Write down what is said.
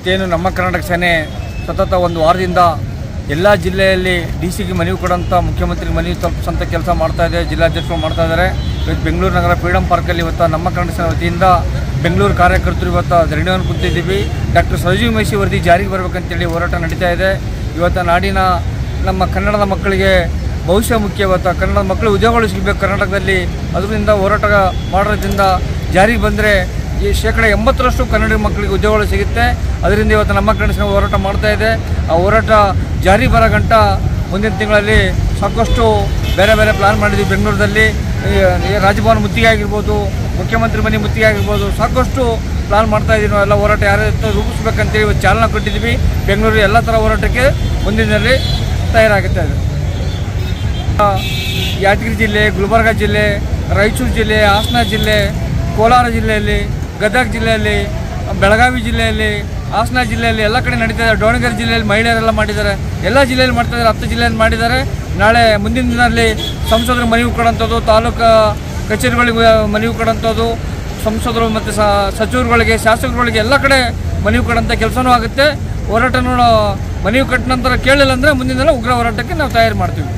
ಇವತ್ತೇನು ನಮ್ಮ ಕರ್ನಾಟಕ ಸೇನೆ ಸತತ ಒಂದು ವಾರದಿಂದ ಎಲ್ಲ ಜಿಲ್ಲೆಯಲ್ಲಿ ಡಿಸಿಗೆ ಮನವಿ ಕೊಡೋಂಥ ಮುಖ್ಯಮಂತ್ರಿಗೆ ಮನವಿ ತಲುಪಿಸೋಂಥ ಕೆಲಸ ಮಾಡ್ತಾಯಿದೆ. ಜಿಲ್ಲಾಧ್ಯಕ್ಷರು ಮಾಡ್ತಾಯಿದ್ದಾರೆ. ಇವತ್ತು ಬೆಂಗಳೂರು ನಗರ ಫ್ರೀಡಮ್ ಪಾರ್ಕಲ್ಲಿ ಇವತ್ತು ನಮ್ಮ ಕರ್ನಾಟಕ ಸೇನೆ ವತಿಯಿಂದ ಬೆಂಗಳೂರು ಕಾರ್ಯಕರ್ತರು ಇವತ್ತು ಧರಣಿಯನ್ನು ಕೂತಿದ್ದೀವಿ. ಡಾಕ್ಟರ್ ಸರೋಜಿನಿ ಮಹಿಷಿ ವರದಿ ಜಾರಿಗೆ ಬರಬೇಕಂತೇಳಿ ಹೋರಾಟ ನಡೀತಾ ಇದೆ. ಇವತ್ತು ನಾಡಿನ ನಮ್ಮ ಕನ್ನಡದ ಮಕ್ಕಳಿಗೆ ಭವಿಷ್ಯ ಮುಖ್ಯ. ಇವತ್ತು ಕನ್ನಡದ ಮಕ್ಕಳು ಉದ್ಯೋಗಗಳು ಸಿಗಬೇಕು ಕರ್ನಾಟಕದಲ್ಲಿ. ಅದರಿಂದ ಹೋರಾಟ ಮಾಡೋದ್ರಿಂದ ಜಾರಿಗೆ ಬಂದರೆ ಈ 80% ಕನ್ನಡ ಮಕ್ಕಳಿಗೆ ಉದ್ಯೋಗಗಳು ಸಿಗುತ್ತೆ. ಅದರಿಂದ ಇವತ್ತು ನಮ್ಮ ಕನ್ನಡ ಸೇನೆ ಹೋರಾಟ ಮಾಡ್ತಾಯಿದೆ. ಆ ಹೋರಾಟ ಜಾರಿ ಬರೋ ಗಂಟ ಮುಂದಿನ ತಿಂಗಳಲ್ಲಿ ಸಾಕಷ್ಟು ಬೇರೆ ಬೇರೆ ಪ್ಲಾನ್ ಮಾಡಿದ್ವಿ. ಬೆಂಗಳೂರಲ್ಲಿ ರಾಜಭವನ ಮುತ್ತಿಗೆ ಆಗಿರ್ಬೋದು, ಮುಖ್ಯಮಂತ್ರಿ ಮನೆ ಮುತ್ತಿಗೆ ಆಗಿರ್ಬೋದು, ಸಾಕಷ್ಟು ಪ್ಲಾನ್ ಮಾಡ್ತಾಯಿದ್ದೀವಿ. ನಾವು ಎಲ್ಲ ಹೋರಾಟ ಯಾರು ರೂಪಿಸ್ಬೇಕಂತೇಳಿ ಇವತ್ತು ಚಾಲನೆ ಕೊಟ್ಟಿದ್ದೀವಿ. ಬೆಂಗಳೂರು ಎಲ್ಲ ಥರ ಹೋರಾಟಕ್ಕೆ ಮುಂದಿನ ದಿನದಲ್ಲಿ ತಯಾರಾಗುತ್ತಾ ಇದೆ. ಯಾದಗಿರಿ ಜಿಲ್ಲೆ, ಗುಲ್ಬರ್ಗ ಜಿಲ್ಲೆ, ರಾಯಚೂರು ಜಿಲ್ಲೆ, ಹಾಸನ ಜಿಲ್ಲೆ, ಕೋಲಾರ ಜಿಲ್ಲೆಯಲ್ಲಿ, ಗದಗ ಜಿಲ್ಲೆಯಲ್ಲಿ, ಬೆಳಗಾವಿ ಜಿಲ್ಲೆಯಲ್ಲಿ, ಹಾಸನ ಜಿಲ್ಲೆಯಲ್ಲಿ ಎಲ್ಲ ಕಡೆ ನಡೀತಾ ಇದೆ. ದಾವಣಗೆರೆ ಜಿಲ್ಲೆಯಲ್ಲಿ ಮಹಿಳೆಯರೆಲ್ಲ ಮಾಡಿದ್ದಾರೆ. ಎಲ್ಲ ಜಿಲ್ಲೆಯಲ್ಲಿ ಮಾಡ್ತಾಯಿದ್ದಾರೆ. 10 ಜಿಲ್ಲೆಯಲ್ಲಿ ಮಾಡಿದ್ದಾರೆ. ನಾಳೆ ಮುಂದಿನ ದಿನದಲ್ಲಿ ಸಂಸದರು ಮನವಿ ಕೊಡೋಂಥದ್ದು, ತಾಲೂಕು ಕಚೇರಿಗಳಿಗೆ ಮನವಿ ಕೊಡೋಂಥದ್ದು, ಸಂಸದರು ಮತ್ತು ಸಚಿವರುಗಳಿಗೆ, ಶಾಸಕರುಗಳಿಗೆ ಎಲ್ಲ ಕಡೆ ಮನವಿ ಕೊಡೋಂಥ ಕೆಲಸನೂ ಆಗುತ್ತೆ. ಹೋರಾಟನೂ ಮನವಿ ಕೊಟ್ಟ ನಂತರ ಕೇಳಿಲ್ಲ ಅಂದರೆ ಮುಂದಿನ ದಿನ ಉಗ್ರ ಹೋರಾಟಕ್ಕೆ ನಾವು ತಯಾರಿ ಮಾಡ್ತೀವಿ.